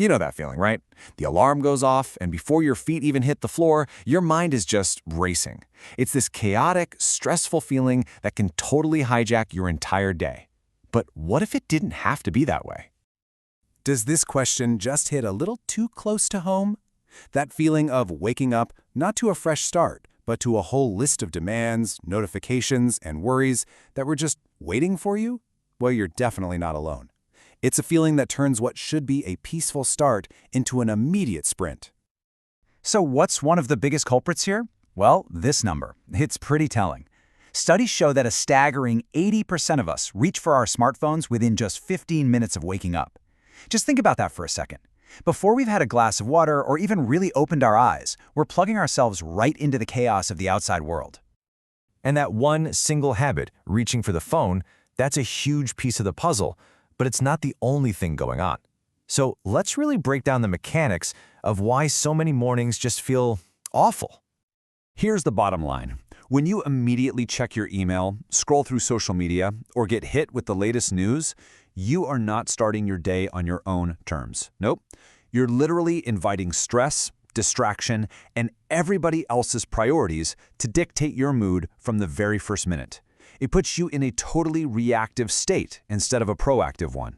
You know that feeling, right? The alarm goes off, and before your feet even hit the floor, your mind is just racing. It's this chaotic, stressful feeling that can totally hijack your entire day. But what if it didn't have to be that way? Does this question just hit a little too close to home? That feeling of waking up not to a fresh start, but to a whole list of demands, notifications, and worries that were just waiting for you? Well, you're definitely not alone. It's a feeling that turns what should be a peaceful start into an immediate sprint. So what's one of the biggest culprits here? Well, this number. It's pretty telling. Studies show that a staggering 80% of us reach for our smartphones within just 15 minutes of waking up. Just think about that for a second. Before we've had a glass of water or even really opened our eyes, we're plugging ourselves right into the chaos of the outside world. And that one single habit, reaching for the phone, that's a huge piece of the puzzle, but it's not the only thing going on. So let's really break down the mechanics of why so many mornings just feel awful. Here's the bottom line. When you immediately check your email, scroll through social media, or get hit with the latest news, you are not starting your day on your own terms. Nope. You're literally inviting stress, distraction, and everybody else's priorities to dictate your mood from the very first minute. It puts you in a totally reactive state instead of a proactive one.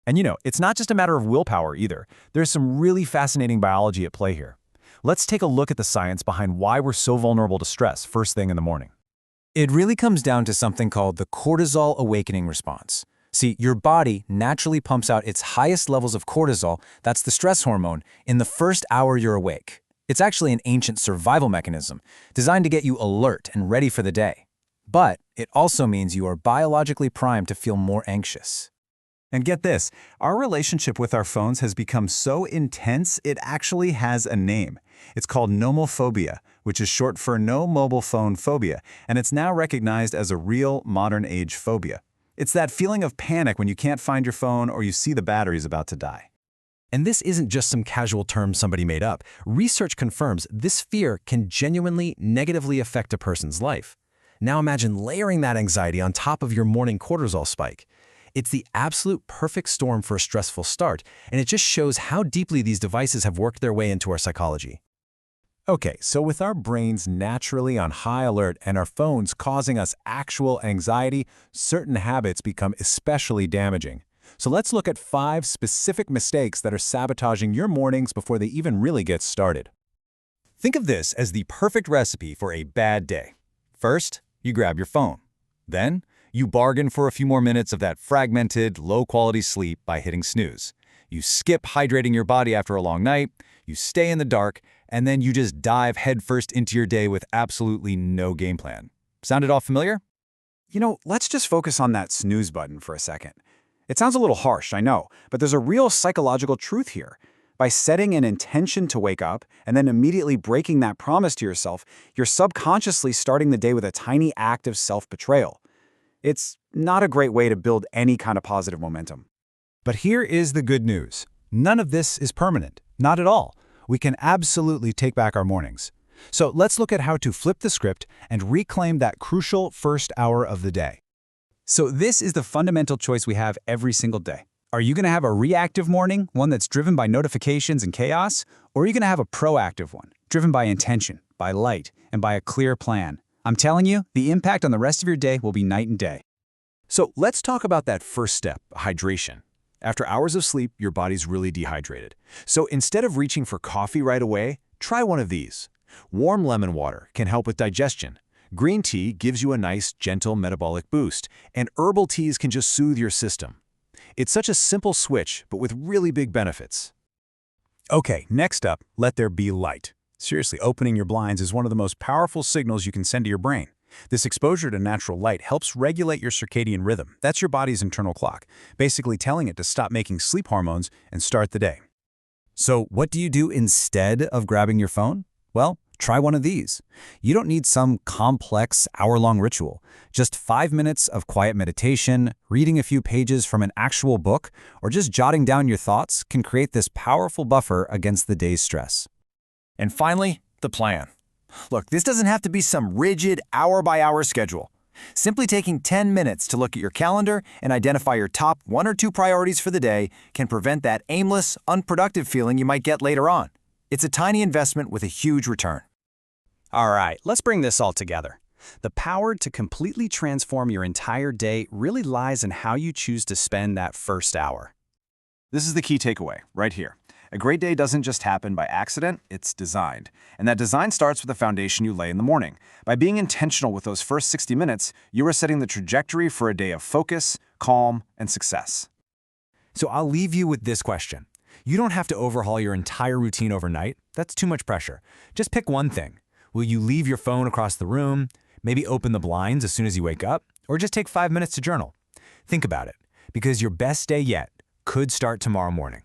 And it's not just a matter of willpower either. There's some really fascinating biology at play here. Let's take a look at the science behind why we're so vulnerable to stress first thing in the morning. It really comes down to something called the cortisol awakening response. See, your body naturally pumps out its highest levels of cortisol, that's the stress hormone, in the first hour you're awake. It's actually an ancient survival mechanism designed to get you alert and ready for the day. But it also means you are biologically primed to feel more anxious. And get this, our relationship with our phones has become so intense it actually has a name. It's called nomophobia, which is short for no mobile phone phobia, and it's now recognized as a real modern-age phobia. It's that feeling of panic when you can't find your phone or you see the battery's about to die. And this isn't just some casual term somebody made up. Research confirms this fear can genuinely negatively affect a person's life. Now imagine layering that anxiety on top of your morning cortisol spike. It's the absolute perfect storm for a stressful start, and it just shows how deeply these devices have worked their way into our psychology. Okay, so with our brains naturally on high alert and our phones causing us actual anxiety, certain habits become especially damaging. So let's look at 5 specific mistakes that are sabotaging your mornings before they even really get started. Think of this as the perfect recipe for a bad day. First, you grab your phone. Then, you bargain for a few more minutes of that fragmented, low-quality sleep by hitting snooze. You skip hydrating your body after a long night, you stay in the dark, and then you just dive headfirst into your day with absolutely no game plan. Sound it all familiar? Let's just focus on that snooze button for a second. It sounds a little harsh, I know, but there's a real psychological truth here. By setting an intention to wake up and then immediately breaking that promise to yourself, you're subconsciously starting the day with a tiny act of self-betrayal. It's not a great way to build any kind of positive momentum. But here is the good news. None of this is permanent. Not at all. We can absolutely take back our mornings. So let's look at how to flip the script and reclaim that crucial first hour of the day. So this is the fundamental choice we have every single day. Are you going to have a reactive morning, one that's driven by notifications and chaos? Or are you going to have a proactive one, driven by intention, by light, and by a clear plan? I'm telling you, the impact on the rest of your day will be night and day. So let's talk about that first step, hydration. After hours of sleep, your body's really dehydrated. So instead of reaching for coffee right away, try one of these. Warm lemon water can help with digestion. Green tea gives you a nice, gentle metabolic boost, and herbal teas can just soothe your system. It's such a simple switch, but with really big benefits. Okay, next up, let there be light. Seriously, opening your blinds is one of the most powerful signals you can send to your brain. This exposure to natural light helps regulate your circadian rhythm. That's your body's internal clock, basically telling it to stop making sleep hormones and start the day. So what do you do instead of grabbing your phone? Well, try one of these. You don't need some complex hour-long ritual. Just 5 minutes of quiet meditation, reading a few pages from an actual book, or just jotting down your thoughts can create this powerful buffer against the day's stress. And finally, the plan. Look, this doesn't have to be some rigid hour-by-hour schedule. Simply taking 10 minutes to look at your calendar and identify your top 1 or 2 priorities for the day can prevent that aimless, unproductive feeling you might get later on. It's a tiny investment with a huge return. All right, let's bring this all together. The power to completely transform your entire day really lies in how you choose to spend that first hour. This is the key takeaway, right here. A great day doesn't just happen by accident, it's designed. And that design starts with the foundation you lay in the morning. By being intentional with those first 60 minutes, you are setting the trajectory for a day of focus, calm, and success. So I'll leave you with this question. You don't have to overhaul your entire routine overnight. That's too much pressure. Just pick one thing. Will you leave your phone across the room? Maybe open the blinds as soon as you wake up? Or just take 5 minutes to journal? Think about it, because your best day yet could start tomorrow morning.